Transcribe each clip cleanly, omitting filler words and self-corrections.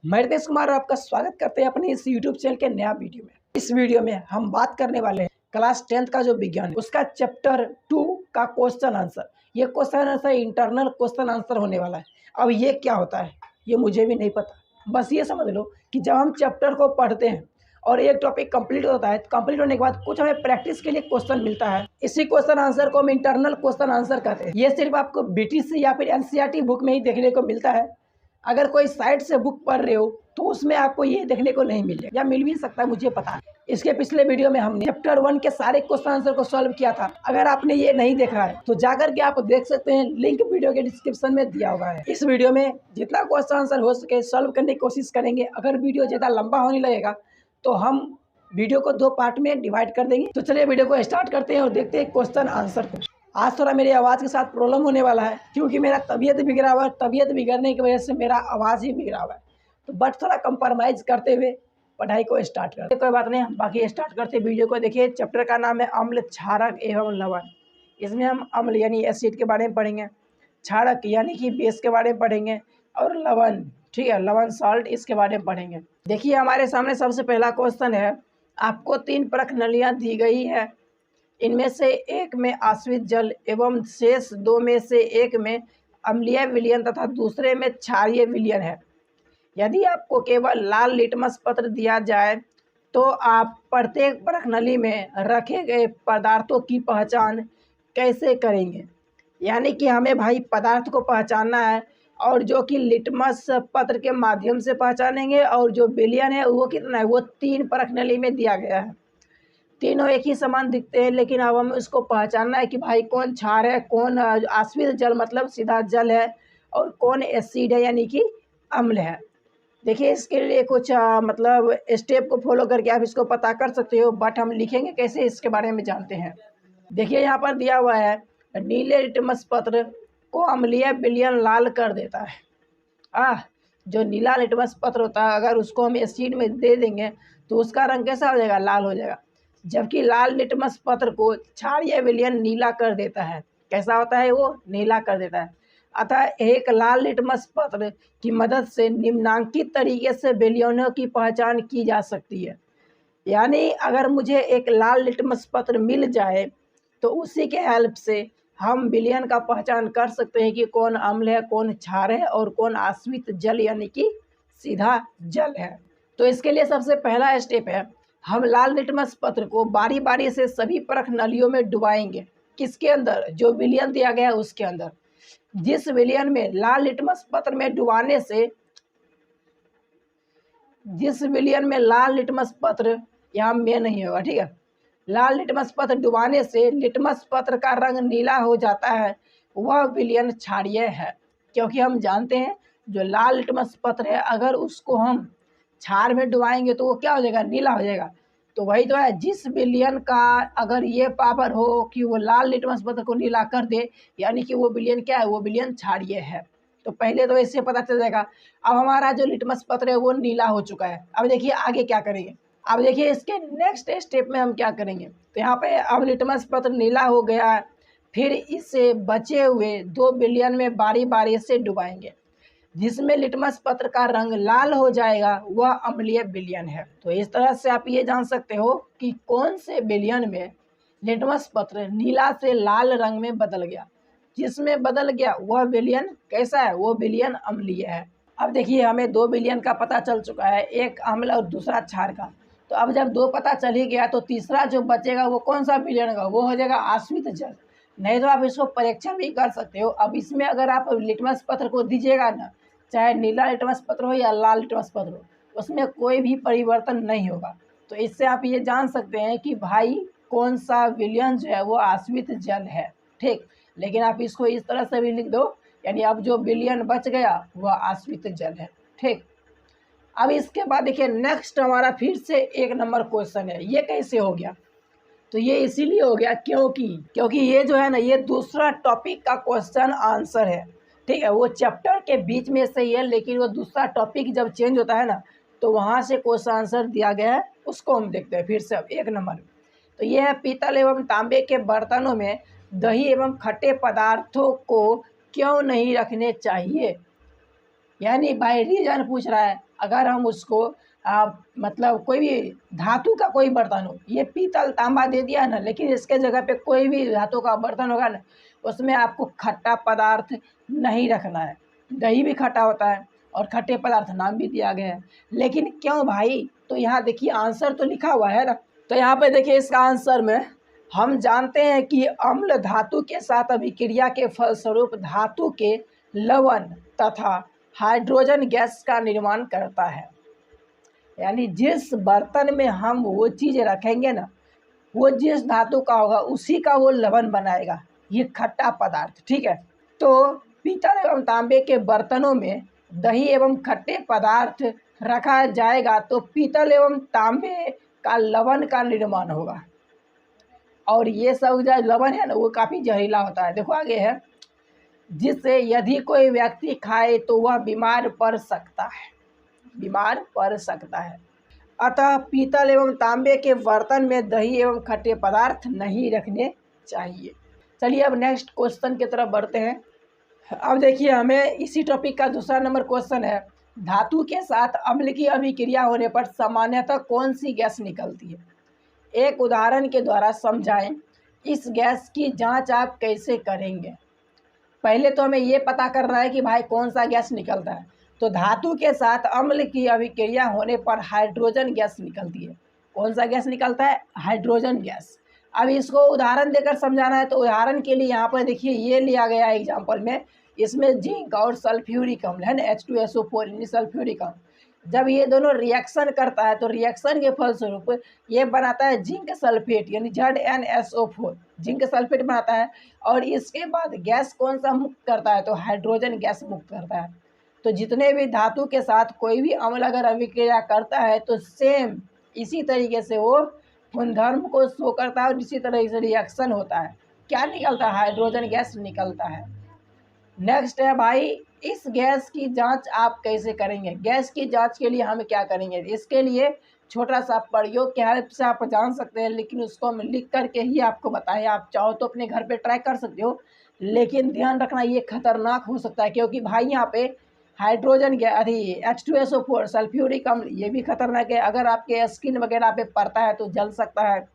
मैं रितेश कुमार आपका स्वागत करते हैं अपने इस YouTube चैनल के नया वीडियो में। इस वीडियो में हम बात करने वाले हैं क्लास 10th का जो विज्ञान है उसका चैप्टर 2 का क्वेश्चन आंसर। ये question answer internal question answer होने वाला है। अब ये क्या होता है ये मुझे भी नहीं पता, बस ये समझ लो कि जब हम चैप्टर को पढ़ते हैं और एक टॉपिक कंप्लीट होता है, कंप्लीट होने के बाद कुछ हमें प्रैक्टिस के लिए क्वेश्चन मिलता है। इसी क्वेश्चन आंसर को हम इंटरनल क्वेश्चन आंसर कहते हैं। ये सिर्फ आपको BTC या फिर NCERT बुक में ही देखने को मिलता है। अगर कोई साइट से बुक पढ़ रहे हो तो उसमें आपको ये देखने को नहीं मिलेगा, या मिल भी सकता है, मुझे पता है। इसके पिछले वीडियो में हमने चैप्टर 1 के सारे क्वेश्चन आंसर को सॉल्व किया था। अगर आपने ये नहीं देखा है तो जाकर के आप देख सकते हैं, लिंक वीडियो के डिस्क्रिप्शन में दिया हुआ है। इस वीडियो में जितना क्वेश्चन आंसर हो सके सॉल्व करने की कोशिश करेंगे। अगर वीडियो ज़्यादा लंबा होने लगेगा तो हम वीडियो को 2 पार्ट में डिवाइड कर देंगे। तो चलिए वीडियो को स्टार्ट करते हैं और देखते हैं क्वेश्चन आंसर को। आज थोड़ा मेरी आवाज़ के साथ प्रॉब्लम होने वाला है क्योंकि मेरा तबीयत बिगड़ा हुआ है। तबीयत बिगड़ने की वजह से मेरा आवाज़ ही बिगड़ा हुआ है, तो बट थोड़ा कंप्रोमाइज़ करते हुए पढ़ाई को स्टार्ट करते। कोई बात नहीं, बाकी स्टार्ट करते वीडियो को। देखिए, चैप्टर का नाम है अम्ल, क्षारक एवं लवण। इसमें हम अम्ल यानी एसिड के बारे में पढ़ेंगे, क्षारक यानी कि बेस के बारे में पढ़ेंगे, और लवण, ठीक है, लवण सॉल्ट, इसके बारे में पढ़ेंगे। देखिए, हमारे सामने सबसे पहला क्वेश्चन है, आपको 3 परख नलियाँ दी गई है। इनमें से एक में आश्रित जल एवं शेष 2 में से एक में अम्लीय विलयन तथा दूसरे में क्षारीय विलयन है। यदि आपको केवल लाल लिटमस पत्र दिया जाए तो आप प्रत्येक परख नली में रखे गए पदार्थों की पहचान कैसे करेंगे। यानी कि हमें भाई पदार्थ को पहचानना है, और जो कि लिटमस पत्र के माध्यम से पहचानेंगे, और जो विलयन है वो कितना है, वो 3 परख नली में दिया गया है। तीनों एक ही समान दिखते हैं, लेकिन अब हमें उसको पहचानना है कि भाई कौन क्षार है, कौन आश्रित जल मतलब सीधा जल है, और कौन एसिड है यानी कि अम्ल है। देखिए, इसके लिए कुछ मतलब स्टेप को फॉलो करके आप इसको पता कर सकते हो, बट हम लिखेंगे कैसे इसके बारे में जानते हैं। देखिए, यहाँ पर दिया हुआ है, नीले लिटमस पत्र को अम्लीय विलयन लाल कर देता है। जो नीला लिटमस पत्र होता है, अगर उसको हम एसिड में दे देंगे तो उसका रंग कैसा हो जाएगा, लाल हो जाएगा। जबकि लाल लिटमस पत्र को क्षारीय विलयन नीला कर देता है। कैसा होता है, वो नीला कर देता है। अतः एक लाल लिटमस पत्र की मदद से निम्नांकित तरीके से विलयनों की पहचान की जा सकती है। यानी अगर मुझे एक लाल लिटमस पत्र मिल जाए तो उसी के हेल्प से हम विलयन का पहचान कर सकते हैं कि कौन अम्ल है, कौन क्षार है, और कौन आश्रित जल यानी कि सीधा जल है। तो इसके लिए सबसे पहला स्टेप है, हम लाल लिटमस पत्र को बारी बारी से सभी परख नलियों में डुबाएंगे। किसके अंदर, जो विलयन दिया गया है उसके अंदर। जिस विलयन में लाल लिटमस पत्र में डुबाने से, जिस विलयन में लाल लिटमस पत्र, यहाँ में नहीं होगा, ठीक है, लाल लिटमस पत्र डुबाने से लिटमस पत्र का रंग नीला हो जाता है, वह विलयन क्षारीय है। क्योंकि हम जानते हैं जो लाल लिटमस पत्र है, अगर उसको हम क्षार में डुबाएंगे तो वो क्या हो जाएगा, नीला हो जाएगा। तो वही तो है, जिस विलयन का अगर ये पावर हो कि वो लाल लिटमस पत्र को नीला कर दे, यानी कि वो विलयन क्या है, वो विलयन क्षारीय है। तो पहले तो इससे पता चल जाएगा। अब हमारा जो लिटमस पत्र है वो नीला हो चुका है। अब देखिए आगे क्या करेंगे। अब देखिए, इसके नेक्स्ट स्टेप में हम क्या करेंगे। तो यहाँ पे अब लिटमस पत्र नीला हो गया है, फिर इसे बचे हुए 2 विलयन में बारी बारी से डुबाएंगे। जिसमें लिटमस पत्र का रंग लाल हो जाएगा वह अम्लीय विलयन है। तो इस तरह से आप ये जान सकते हो कि कौन से विलयन में लिटमस पत्र नीला से लाल रंग में बदल गया। जिसमें बदल गया वह विलयन कैसा है, वो विलयन अम्लीय है। अब देखिए, हमें 2 विलयन का पता चल चुका है, एक अम्ल और दूसरा क्षार का। तो अब जब 2 पता चल ही गया तो तीसरा जो बचेगा वो कौन सा विलयन होगा, वो हो जाएगा आश्रित जल। नहीं तो आप इसको परीक्षण भी कर सकते हो। अब इसमें अगर आप लिटमस पत्र को दीजिएगा ना, चाहे नीला लिटमस पत्र हो या लाल लिटमस पत्र हो, उसमें कोई भी परिवर्तन नहीं होगा। तो इससे आप ये जान सकते हैं कि भाई कौन सा विलयन जो है वो आश्रित जल है, ठीक। लेकिन आप इसको इस तरह से भी लिख दो, यानी अब जो विलयन बच गया वह आश्रित जल है, ठीक। अब इसके बाद देखिए, नेक्स्ट हमारा फिर से 1 नंबर क्वेश्चन है। ये कैसे हो गया, तो ये इसीलिए हो गया क्योंकि ये जो है ना, ये दूसरा टॉपिक का क्वेश्चन आंसर है, ठीक है। वो चैप्टर के बीच में से ही है, लेकिन वो दूसरा टॉपिक जब चेंज होता है ना, तो वहाँ से क्वेश्चन आंसर दिया गया है। उसको हम देखते हैं फिर से अब 1 नंबर में। तो ये है, पीतल एवं तांबे के बर्तनों में दही एवं खट्टे पदार्थों को क्यों नहीं रखने चाहिए। यानी बाय रीजन पूछ रहा है। अगर हम उसको मतलब कोई भी धातु का कोई बर्तन हो, ये पीतल तांबा दे दिया ना, लेकिन इसके जगह पे कोई भी धातु का बर्तन होगा ना, उसमें आपको खट्टा पदार्थ नहीं रखना है। दही भी खट्टा होता है और खट्टे पदार्थ नाम भी दिया गया है, लेकिन क्यों भाई? तो यहाँ देखिए आंसर तो लिखा हुआ है ना, तो यहाँ पे देखिए इसका आंसर में हम जानते हैं कि अम्ल धातु के साथ अभिक्रिया के फलस्वरूप धातु के लवण तथा हाइड्रोजन गैस का निर्माण करता है। यानी जिस बर्तन में हम वो चीज़ रखेंगे ना, वो जिस धातु का होगा उसी का वो लवण बनाएगा, ये खट्टा पदार्थ। ठीक है, तो पीतल एवं तांबे के बर्तनों में दही एवं खट्टे पदार्थ रखा जाएगा तो पीतल एवं तांबे का लवण का निर्माण होगा। और ये सब जो लवण है ना, वो काफ़ी जहरीला होता है। देखो आगे है, जिससे यदि कोई व्यक्ति खाए तो वह बीमार पड़ सकता है, बीमार पड़ सकता है। अतः पीतल एवं तांबे के बर्तन में दही एवं खट्टे पदार्थ नहीं रखने चाहिए। चलिए अब नेक्स्ट क्वेश्चन की तरफ बढ़ते हैं। अब देखिए हमें इसी टॉपिक का दूसरा नंबर क्वेश्चन है, धातु के साथ अम्ल की अभिक्रिया होने पर सामान्यतः कौन सी गैस निकलती है? एक उदाहरण के द्वारा समझाएं। इस गैस की जांच आप कैसे करेंगे? पहले तो हमें ये पता करना है कि भाई कौन सा गैस निकलता है। तो धातु के साथ अम्ल की अभिक्रिया होने पर हाइड्रोजन गैस निकलती है। कौन सा गैस निकलता है? Hydrogen gas. अब इसको उदाहरण देकर समझाना है, तो उदाहरण के लिए यहाँ पर देखिए ये लिया गया है एग्जाम्पल में, इसमें जिंक और सल्फ्यूरिक अम्ल है ना, H2SO4 यानी सल्फ्यूरिक अम्ल। जब ये दोनों रिएक्शन करता है तो रिएक्शन के फलस्वरूप ये बनाता है जिंक सल्फेट यानी ZnSO4, जिंक सल्फेट बनाता है। और इसके बाद गैस कौन सा मुक्त करता है? तो हाइड्रोजन गैस मुक्त करता है। तो जितने भी धातु के साथ कोई भी अम्ल अगर अभिक्रिया करता है तो सेम इसी तरीके से वो गुणधर्म को शो करता है और इसी तरह से रिएक्शन होता है। क्या निकलता है? हाइड्रोजन गैस निकलता है। नेक्स्ट है भाई, इस गैस की जांच आप कैसे करेंगे? गैस की जांच के लिए हम क्या करेंगे? इसके लिए छोटा सा प्रयोग की हेल्प से आप जान सकते हैं, लेकिन उसको हम लिख करके ही आपको बताएं। आप चाहो तो अपने घर पे ट्राई कर सकते हो, लेकिन ध्यान रखना ये खतरनाक हो सकता है, क्योंकि भाई यहाँ पे हाइड्रोजन गैस अरे H2SO4 सल्फ्यूरिक अम्ल ये भी खतरनाक है। अगर आपके स्किन वगैरह पे पड़ता है तो जल सकता है।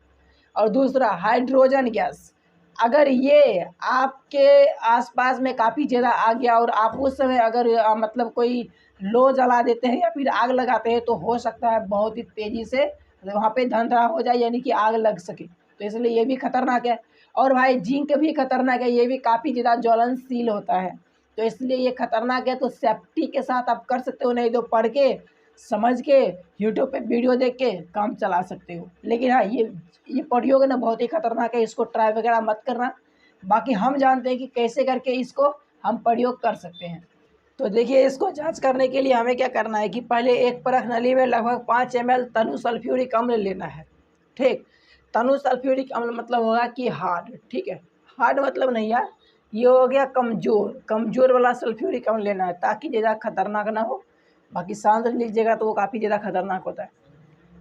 और दूसरा हाइड्रोजन गैस, अगर ये आपके आसपास में काफ़ी ज़्यादा आ गया और आप उस समय अगर मतलब कोई लो जला देते हैं या फिर आग लगाते हैं तो हो सकता है बहुत ही तेज़ी से वहाँ पे धंधरा हो जाए, यानी कि आग लग सके। तो इसलिए ये भी खतरनाक है। और भाई जिंक भी खतरनाक है, ये भी काफ़ी ज़्यादा ज्वलनशील होता है, तो इसलिए ये खतरनाक है। तो सेफ्टी के साथ आप कर सकते हो, नहीं तो पढ़ के समझ के यूट्यूब पे वीडियो देख के काम चला सकते हो। लेकिन हाँ ये प्रयोग है ना बहुत ही खतरनाक है, इसको ट्राई वगैरह मत करना। बाकी हम जानते हैं कि कैसे करके इसको हम प्रयोग कर सकते हैं। तो देखिए इसको जांच करने के लिए हमें क्या करना है कि पहले एक परख नली में लगभग 5 ml तनु सल्फ्यूरिक अम्ल लेना है। ठीक, तनु सल्फ्यूरिक अम्ल मतलब होगा कि हार्ड। ठीक है, हार्ड मतलब नहीं यार, ये हो गया कमज़ोर, कमज़ोर वाला सल्फ्यूरिक अम्ल लेना है ताकि ज़्यादा खतरनाक ना हो। बाकी शांत लीजिएगा तो वो काफ़ी ज़्यादा खतरनाक होता है।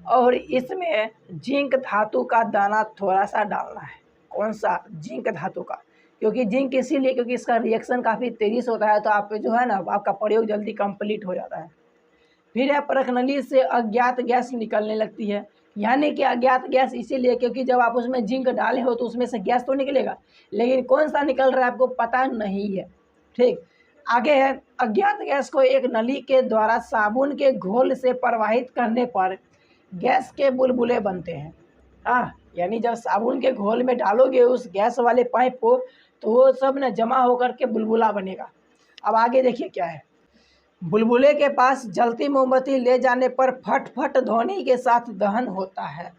और इसमें जिंक धातु का दाना थोड़ा सा डालना है। कौन सा? जिंक धातु का। क्योंकि जिंक इसीलिए क्योंकि इसका रिएक्शन काफ़ी तेज़ी से होता है, तो आप जो है ना आपका प्रयोग जल्दी कंप्लीट हो जाता है। फिर है परख नली से अज्ञात गैस निकलने लगती है। यानी कि अज्ञात गैस इसीलिए क्योंकि जब आप उसमें जिंक डाले हो तो उसमें से गैस तो निकलेगा, लेकिन कौन सा निकल रहा है आपको पता नहीं है। ठीक, आगे है अज्ञात गैस को एक नली के द्वारा साबुन के घोल से प्रवाहित करने पर गैस के बुलबुले बनते हैं। हाँ, यानी जब साबुन के घोल में डालोगे उस गैस वाले पाइप को तो वो सब ना जमा होकर के बुलबुला बनेगा। अब आगे देखिए क्या है, बुलबुले के पास जलती मोमबत्ती ले जाने पर फट फट ध्वनि के साथ दहन होता है।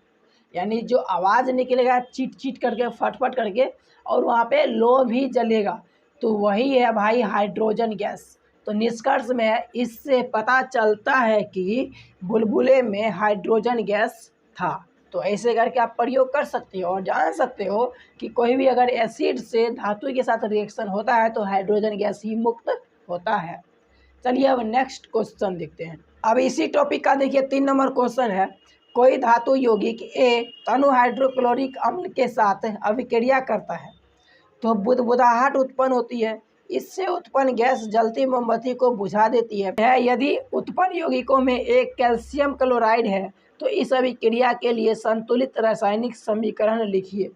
यानी जो आवाज़ निकलेगा चीट चीट करके फट फट करके, और वहाँ पे लो भी जलेगा, तो वही है भाई हाइड्रोजन गैस। तो निष्कर्ष में इससे पता चलता है कि बुलबुले में हाइड्रोजन गैस था। तो ऐसे करके आप प्रयोग कर सकते हो और जान सकते हो कि कोई भी अगर एसिड से धातु के साथ रिएक्शन होता है तो हाइड्रोजन गैस ही मुक्त होता है। चलिए अब नेक्स्ट क्वेश्चन देखते हैं। अब इसी टॉपिक का देखिए 3 नंबर क्वेश्चन है, कोई धातु यौगिक ए तनु हाइड्रोक्लोरिक अम्ल के साथ अभिक्रिया करता है तो बुदबुदाहट उत्पन्न होती है। इससे उत्पन्न गैस जलती मोमबत्ती को बुझा देती है। यदि उत्पन्न यौगिकों में एक कैल्शियम क्लोराइड है तो इस अभिक्रिया के लिए संतुलित रासायनिक समीकरण लिखिए।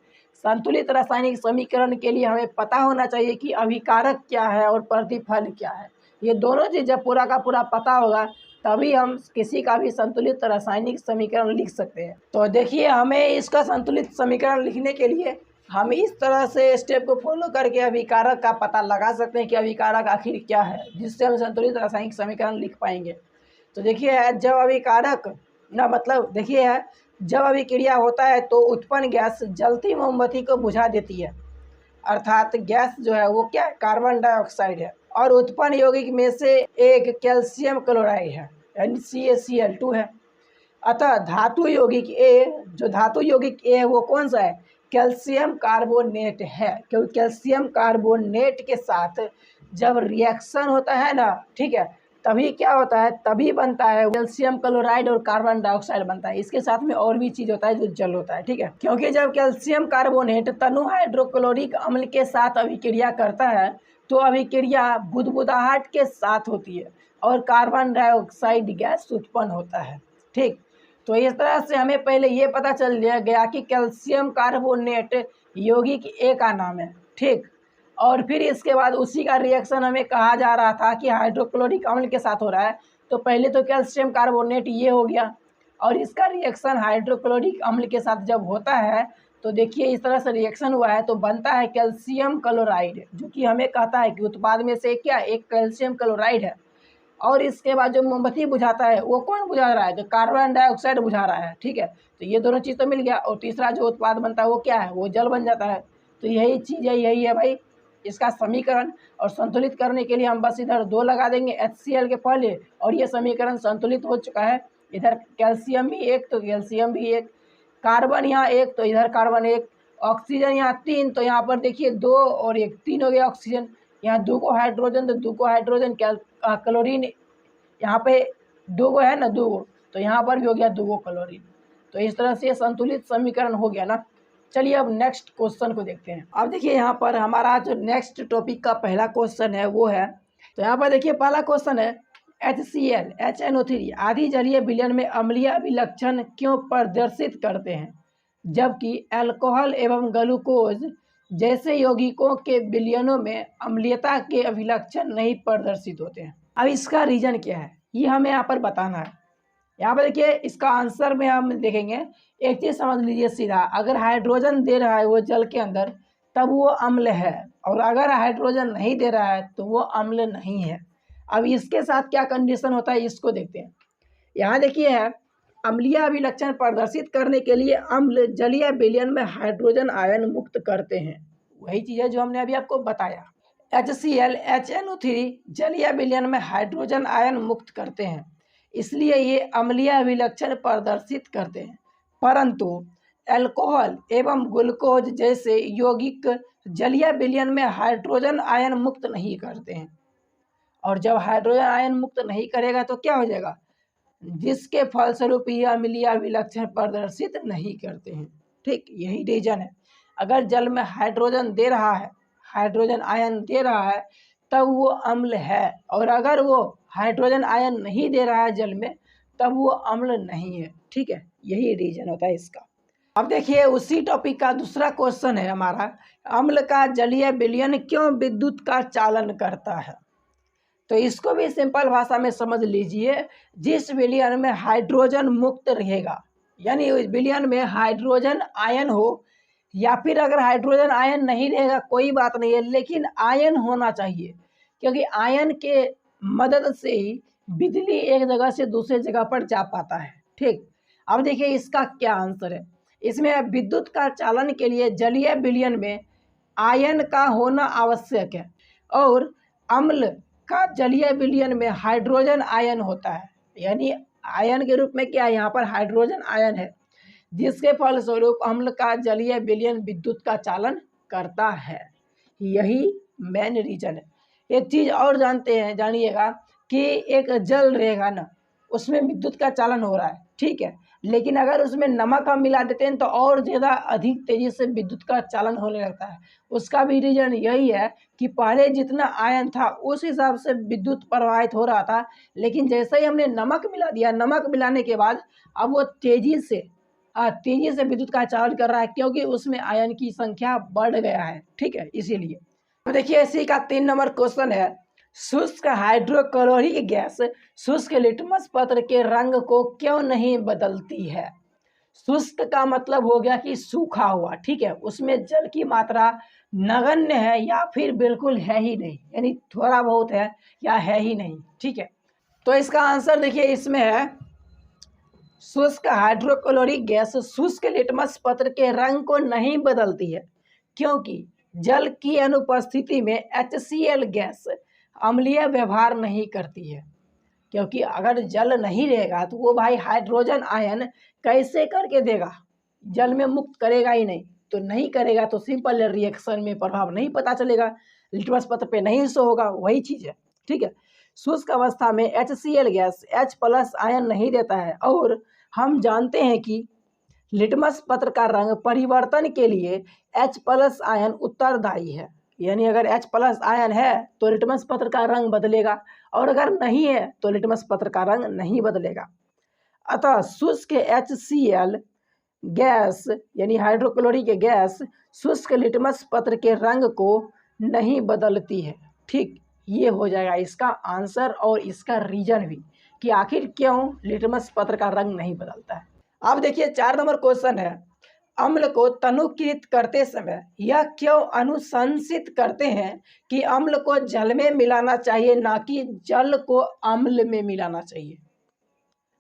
संतुलित रासायनिक समीकरण के लिए हमें पता होना चाहिए कि अभिकारक क्या है और प्रतिफल क्या है। ये दोनों चीज़ जब पूरा का पूरा पता होगा तभी हम किसी का भी संतुलित रासायनिक समीकरण लिख सकते हैं। तो देखिए, हमें इसका संतुलित समीकरण लिखने के लिए हम इस तरह से स्टेप को फॉलो करके अभिकारक का पता लगा सकते हैं कि अभिकारक आखिर क्या है, जिससे हम संतुलित रासायनिक समीकरण लिख पाएंगे। तो देखिए, जब अभिकारक ना मतलब देखिए है जब अभिक्रिया होता है तो उत्पन्न गैस जलती मोमबत्ती को बुझा देती है, अर्थात गैस जो है वो क्या है, कार्बन डाइऑक्साइड है, और उत्पन्न यौगिक में से एक कैल्शियम क्लोराइड है यानी CaCl2 है। अतः धातु यौगिक ए, जो धातु यौगिक ए है वो कौन सा है, कैल्शियम कार्बोनेट है, क्योंकि कैल्शियम कार्बोनेट के साथ जब रिएक्शन होता है ना, ठीक है, तभी क्या होता है, तभी बनता है कैल्शियम क्लोराइड और कार्बन डाइऑक्साइड बनता है। इसके साथ में और भी चीज़ होता है जो जल होता है, ठीक है, क्योंकि जब कैल्शियम कार्बोनेट तनु हाइड्रोक्लोरिक अम्ल के साथ अभिक्रिया करता है तो अभिक्रिया बुदबुदाहट के साथ होती है और कार्बन डाइऑक्साइड गैस उत्पन्न होता है। ठीक, तो इस तरह से हमें पहले ये पता चल गया कि कैल्शियम कार्बोनेट यौगिक ए का नाम है। ठीक, और फिर इसके बाद उसी का रिएक्शन हमें कहा जा रहा था कि हाइड्रोक्लोरिक अम्ल के साथ हो रहा है, तो पहले तो कैल्शियम कार्बोनेट ये हो गया और इसका रिएक्शन हाइड्रोक्लोरिक अम्ल के साथ जब होता है तो देखिए इस तरह से रिएक्शन हुआ है तो बनता है कैल्शियम क्लोराइड, जो कि हमें कहता है कि उत्पाद में से क्या एक कैल्शियम क्लोराइड है। और इसके बाद जो मोमबत्ती बुझाता है वो कौन बुझा रहा है, जो कार्बन डाइऑक्साइड बुझा रहा है। ठीक है, तो ये दोनों चीज़ तो मिल गया, और तीसरा जो उत्पाद बनता है वो क्या है, वो जल बन जाता है। तो यही चीज़ है, यही है भाई इसका समीकरण। और संतुलित करने के लिए हम बस इधर 2 लगा देंगे HCl के पहले और ये समीकरण संतुलित हो चुका है। इधर कैल्शियम भी 1 तो कैल्शियम भी 1, कार्बन यहाँ 1 तो इधर कार्बन 1, ऑक्सीजन यहाँ 3 तो यहाँ पर देखिए 2 और 1 3 हो गया ऑक्सीजन, यहाँ 2 को हाइड्रोजन तो 2 को हाइड्रोजन, क्लोरीन यहाँ पे 2 को है ना 2 को, तो यहाँ पर भी हो गया 2 को क्लोरीन। तो इस तरह से संतुलित समीकरण हो गया ना। चलिए अब नेक्स्ट क्वेश्चन को देखते हैं। अब देखिए यहाँ पर हमारा जो नेक्स्ट टॉपिक का पहला क्वेश्चन है वो है, तो यहाँ पर देखिए पहला क्वेश्चन है HCl HNO3 आदि जलीय विलयन में अम्लीय अभिलक्षण क्यों प्रदर्शित करते हैं, जबकि अल्कोहल एवं ग्लूकोज जैसे यौगिकों के विलयनों में अम्लीयता के अभिलक्षण नहीं प्रदर्शित होते हैं। अब इसका रीजन क्या है ये हमें यहाँ पर बताना है। यहाँ पर देखिए इसका आंसर में हम देखेंगे, एक चीज़ समझ लीजिए सीधा, अगर हाइड्रोजन दे रहा है वो जल के अंदर तब वो अम्ल है, और अगर हाइड्रोजन नहीं दे रहा है तो वो अम्ल नहीं है। अब इसके साथ क्या कंडीशन होता है इसको देखते हैं। यहाँ देखिए है, अम्लीय अभिलक्षण प्रदर्शित करने के लिए अम्ल जलीय विलयन में हाइड्रोजन आयन मुक्त करते हैं। वही चीज़ है जो हमने अभी आपको बताया, HCl HNO3 जलीय विलयन में हाइड्रोजन आयन मुक्त करते हैं, इसलिए ये अम्लीय अभिलक्षण प्रदर्शित करते हैं। परंतु अल्कोहल एवं ग्लूकोज जैसे यौगिक जलीय विलयन में हाइड्रोजन आयन मुक्त नहीं करते हैं, और जब हाइड्रोजन आयन मुक्त नहीं करेगा तो क्या हो जाएगा, जिसके फलस्वरूप यह अम्लीय अभिलक्षण प्रदर्शित नहीं करते हैं। ठीक, यही रीजन है। अगर जल में हाइड्रोजन दे रहा है, हाइड्रोजन आयन दे रहा है तब वो अम्ल है, और अगर वो हाइड्रोजन आयन नहीं दे रहा है जल में तब वो अम्ल नहीं है। ठीक है, यही रीजन होता है इसका। अब देखिए उसी टॉपिक का दूसरा क्वेश्चन है हमारा, अम्ल का जलीय विलयन क्यों विद्युत का चालन करता है। तो इसको भी सिंपल भाषा में समझ लीजिए, जिस विलयन में हाइड्रोजन मुक्त रहेगा, यानी उस विलयन में हाइड्रोजन आयन हो, या फिर अगर हाइड्रोजन आयन नहीं रहेगा कोई बात नहीं है, लेकिन आयन होना चाहिए, क्योंकि आयन के मदद से ही बिजली एक जगह से दूसरे जगह पर जा पाता है। ठीक, अब देखिए इसका क्या आंसर है। इसमें विद्युत का चालन के लिए जलीय विलयन में आयन का होना आवश्यक है, और अम्ल का जलीय विलयन में हाइड्रोजन आयन होता है, यानी आयन के रूप में क्या है, यहाँ पर हाइड्रोजन आयन है, जिसके फलस्वरूप अम्ल का जलीय विलयन विद्युत का चालन करता है। यही मेन रीजन है। एक चीज़ और जानते हैं, जानिएगा कि एक जल रहेगा ना, उसमें विद्युत का चालन हो रहा है, ठीक है। लेकिन अगर उसमें नमक हम मिला देते हैं तो और ज़्यादा अधिक तेज़ी से विद्युत का चालन होने लगता है। उसका भी रीज़न यही है कि पहले जितना आयन था उस हिसाब से विद्युत प्रवाहित हो रहा था, लेकिन जैसे ही हमने नमक मिला दिया, नमक मिलाने के बाद अब वो तेज़ी से विद्युत का चालन कर रहा है, क्योंकि उसमें आयन की संख्या बढ़ गया है, ठीक है, इसीलिए। अब देखिए इसी का 3 नंबर क्वेश्चन है, शुष्क हाइड्रोक्लोरिक गैस शुष्क लिटमस पत्र के रंग को क्यों नहीं बदलती है। शुष्क का मतलब हो गया कि सूखा हुआ, ठीक है, उसमें जल की मात्रा नगण्य है या फिर बिल्कुल है ही नहीं, यानी थोड़ा बहुत है या है ही नहीं, ठीक है। तो इसका आंसर देखिए इसमें है, शुष्क हाइड्रोक्लोरिक गैस शुष्क लिटमस पत्र के रंग को नहीं बदलती है, क्योंकि जल की अनुपस्थिति में HCl गैस अम्लीय व्यवहार नहीं करती है। क्योंकि अगर जल नहीं रहेगा तो वो भाई हाइड्रोजन आयन कैसे करके देगा, जल में मुक्त करेगा ही नहीं, तो नहीं करेगा तो सिंपल रिएक्शन में प्रभाव नहीं पता चलेगा, लिटमस पत्र पे नहीं शो होगा, वही चीज़ है, ठीक है। शुष्क अवस्था में HCl गैस H+ आयन नहीं देता है, और हम जानते हैं कि लिटमस पत्र का रंग परिवर्तन के लिए H+ आयन उत्तरदायी है, यानी अगर H+ आयन है तो लिटमस पत्र का रंग बदलेगा, और अगर नहीं है तो लिटमस पत्र का रंग नहीं बदलेगा। अतः शुष्क HCl गैस यानी हाइड्रोक्लोरिक गैस शुष्क लिटमस पत्र के रंग को नहीं बदलती है, ठीक। ये हो जाएगा इसका आंसर और इसका रीजन भी कि आखिर क्यों लिटमस पत्र का रंग नहीं बदलता है। अब देखिए 4 नंबर क्वेश्चन है, अम्ल को तनुकृत करते समय यह क्यों अनुशंसित करते हैं कि अम्ल को जल में मिलाना चाहिए, ना कि जल को अम्ल में मिलाना चाहिए।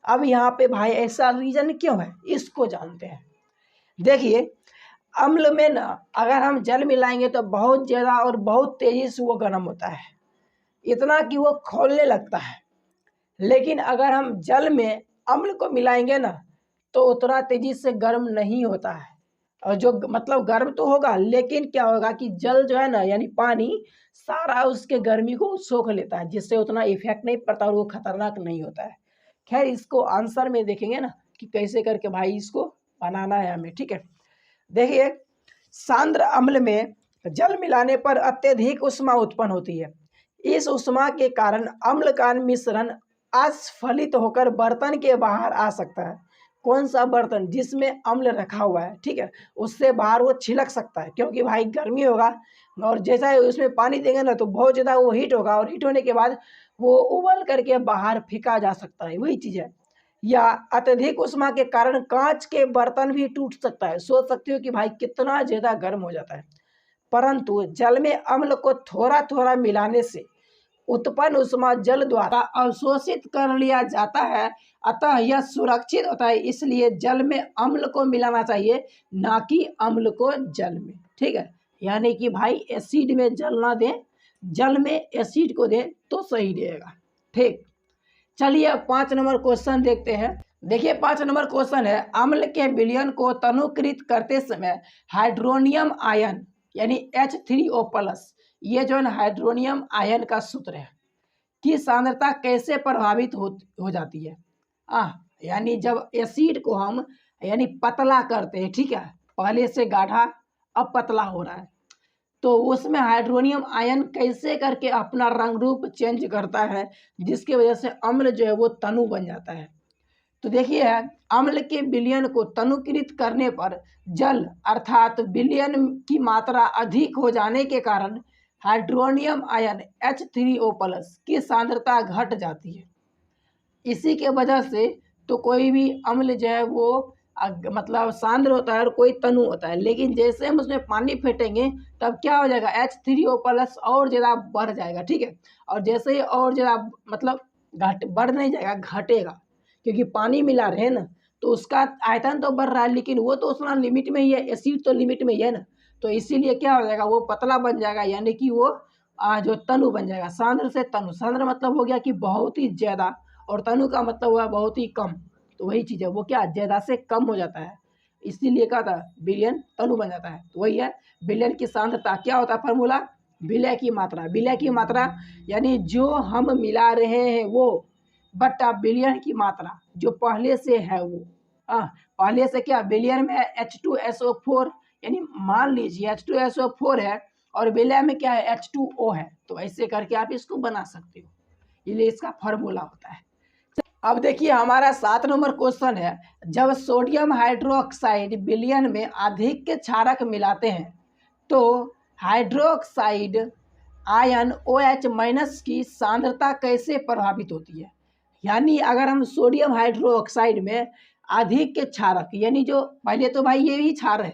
अब यहाँ पे भाई ऐसा रीजन क्यों है, इसको जानते हैं। देखिए अम्ल में ना अगर हम जल मिलाएंगे तो बहुत ज़्यादा और बहुत तेज़ी से वो गर्म होता है, इतना कि वो खौलने लगता है। लेकिन अगर हम जल में अम्ल को मिलाएंगे ना तो उतना तेज़ी से गर्म नहीं होता है, और जो मतलब गर्म तो होगा, लेकिन क्या होगा कि जल जो है ना यानी पानी सारा उसके गर्मी को सोख लेता है, जिससे उतना इफेक्ट नहीं पड़ता और वो खतरनाक नहीं होता है। खैर इसको आंसर में देखेंगे ना कि कैसे करके भाई इसको बनाना है हमें, ठीक है। देखिए सांद्र अम्ल में जल मिलाने पर अत्यधिक उष्मा उत्पन्न होती है। इस उष्मा के कारण अम्ल का मिश्रण अस्फलित होकर बर्तन के बाहर आ सकता है। कौन सा बर्तन जिसमें अम्ल रखा हुआ है, ठीक है, उससे बाहर वो छिलक सकता है, क्योंकि भाई गर्मी होगा, और जैसा ही उसमें पानी देंगे ना तो बहुत ज़्यादा वो हीट होगा, और हीट होने के बाद वो उबल करके बाहर फेंका जा सकता है, वही चीज़ है। या अत्यधिक उष्मा के कारण कांच के बर्तन भी टूट सकता है। सोच सकते हो कि भाई कितना ज़्यादा गर्म हो जाता है। परंतु जल में अम्ल को थोड़ा थोड़ा मिलाने से उत्पन्न उष्मा जल द्वारा अवशोषित कर लिया जाता है, अतः यह सुरक्षित होता है। इसलिए जल में अम्ल को मिलाना चाहिए, ना कि अम्ल को जल में, ठीक है। यानी कि भाई एसिड में जल ना दें, जल में एसिड को दें तो सही रहेगा, ठीक। चलिए अब 5 नंबर क्वेश्चन देखते हैं। देखिए 5 नंबर क्वेश्चन है, अम्ल के विलयन को तनुकृत करते समय हाइड्रोनियम आयन यानी H3O+, ये जो है हाइड्रोनियम आयन का सूत्र है, की सांद्रता कैसे प्रभावित हो जाती है। यानी जब एसिड को हम यानी पतला करते हैं, ठीक है, पहले से गाढ़ा अब पतला हो रहा है, तो उसमें हाइड्रोनियम आयन कैसे करके अपना रंग रूप चेंज करता है, जिसकी वजह से अम्ल जो है वो तनु बन जाता है। तो देखिए अम्ल के विलयन को तनुकृत करने पर जल अर्थात विलयन की मात्रा अधिक हो जाने के कारण हाइड्रोनियम आयन H3O+ की सांद्रता घट जाती है। इसी के वजह से तो कोई भी अम्ल जो है वो मतलब सांद्र होता है और कोई तनु होता है, लेकिन जैसे हम उसमें पानी फेंटेंगे तब क्या हो जाएगा, H3O+ और ज़्यादा बढ़ जाएगा, ठीक है। और जैसे ही और ज़्यादा मतलब बढ़ नहीं जाएगा, घटेगा, क्योंकि पानी मिला रहे हैं ना, तो उसका आयतन तो बढ़ रहा है, लेकिन वो तो उतना लिमिट में ही है, एसिड तो लिमिट में ही है ना, तो इसीलिए क्या हो जाएगा, वो पतला बन जाएगा, यानी कि वो जो तनु बन जाएगा। सांद्र से तनु, सांद्र मतलब हो गया कि बहुत ही ज़्यादा, और तनु का मतलब हुआ बहुत ही कम, तो वही चीज़ है, वो क्या ज़्यादा से कम हो जाता है, इसीलिए क्या था विलयन तनु बन जाता है। तो वही है विलयन की सांद्रता, क्या होता है फार्मूला, विलय की मात्रा। विलय की मात्रा यानी जो हम मिला रहे हैं वो बटा बिलियन की मात्रा जो पहले से है वो पहले से क्या बिलियन में H2SO4 यानी मान लीजिए H2SO4 है और बिलियन में क्या है H2O है, तो ऐसे करके आप इसको बना सकते हो, ये इसका फॉर्मूला होता है। अब देखिए हमारा 7 नंबर क्वेश्चन है, जब सोडियम हाइड्रोक्साइड विलयन में अधिक के क्षारक मिलाते हैं तो हाइड्रोक्साइड आयन OH- की सांद्रता कैसे प्रभावित होती है। यानी अगर हम सोडियम हाइड्रोक्साइड में अधिक के क्षारक, यानी जो पहले तो भाई ये भी क्षार है,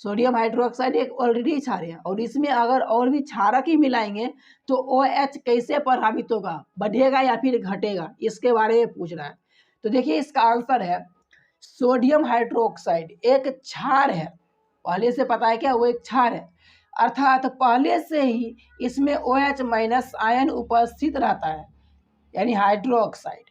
सोडियम हाइड्रोक्साइड एक ऑलरेडी क्षार है और इसमें अगर और भी क्षारक ही मिलाएंगे तो OH कैसे प्रभावित होगा, बढ़ेगा या फिर घटेगा, इसके बारे में पूछ रहा है। तो देखिए इसका आंसर है सोडियम हाइड्रोक्साइड एक क्षार है, पहले से पता है क्या वो एक क्षार है, अर्थात पहले से ही इसमें OH- आयन उपस्थित रहता है यानी हाइड्रोक्साइड,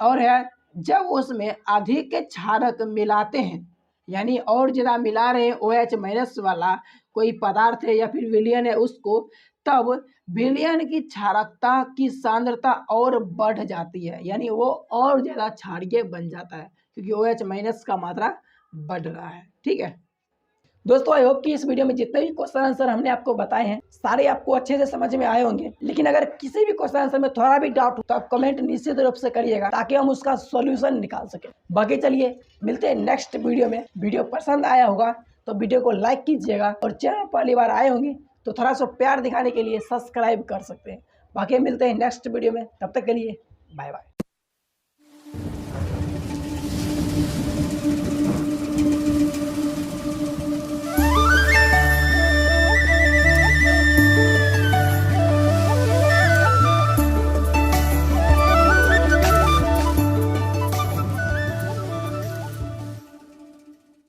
और है जब उसमें अधिक क्षारक मिलाते हैं यानी और ज़्यादा मिला रहे हैं OH- वाला कोई पदार्थ है या फिर विलयन है उसको, तब विलयन की क्षारकता की सांद्रता और बढ़ जाती है, यानी वो और ज़्यादा क्षारीय बन जाता है क्योंकि OH- का मात्रा बढ़ रहा है। ठीक है दोस्तों, आई होप कि इस वीडियो में जितने भी क्वेश्चन आंसर हमने आपको बताए हैं सारे आपको अच्छे से समझ में आए होंगे, लेकिन अगर किसी भी क्वेश्चन आंसर में थोड़ा भी डाउट हो तो आप कमेंट निश्चित रूप से करिएगा ताकि हम उसका सॉल्यूशन निकाल सकें। बाकी चलिए मिलते हैं नेक्स्ट वीडियो में। वीडियो पसंद आया होगा तो वीडियो को लाइक कीजिएगा और चैनल पहली बार आए होंगे तो थोड़ा सा प्यार दिखाने के लिए सब्सक्राइब कर सकते हैं। बाकी मिलते हैं नेक्स्ट वीडियो में, तब तक के लिए बाय बाय।